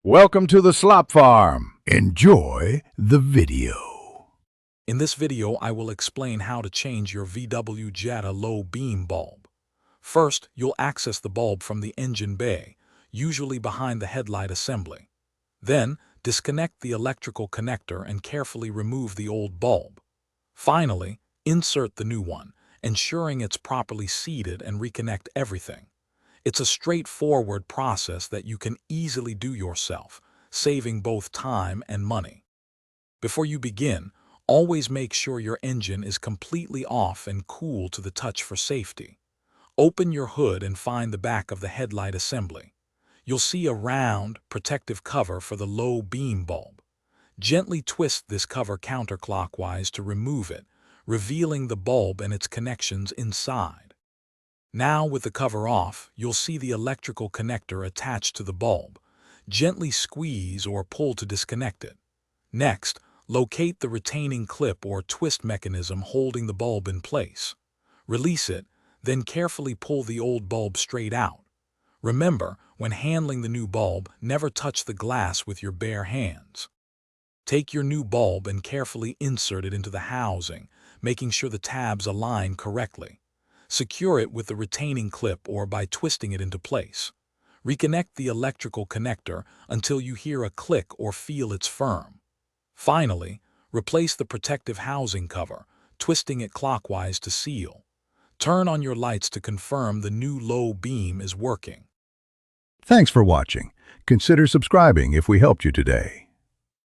Welcome to the Slop Farm. Enjoy the video. In this video, I will explain how to change your VW Jetta low beam bulb. First, you'll access the bulb from the engine bay, usually behind the headlight assembly. Then, disconnect the electrical connector and carefully remove the old bulb. Finally, insert the new one, ensuring it's properly seated, and reconnect everything. It's a straightforward process that you can easily do yourself, saving both time and money. Before you begin, always make sure your engine is completely off and cool to the touch for safety. Open your hood and find the back of the headlight assembly. You'll see a round, protective cover for the low beam bulb. Gently twist this cover counterclockwise to remove it, revealing the bulb and its connections inside. Now, with the cover off, you'll see the electrical connector attached to the bulb. Gently squeeze or pull to disconnect it. Next, locate the retaining clip or twist mechanism holding the bulb in place. Release it, then carefully pull the old bulb straight out. Remember, when handling the new bulb, never touch the glass with your bare hands. Take your new bulb and carefully insert it into the housing, making sure the tabs align correctly. Secure it with the retaining clip or by twisting it into place. Reconnect the electrical connector until you hear a click or feel it's firm. Finally, replace the protective housing cover, twisting it clockwise to seal. Turn on your lights to confirm the new low beam is working. Thanks for watching. Consider subscribing if we helped you today.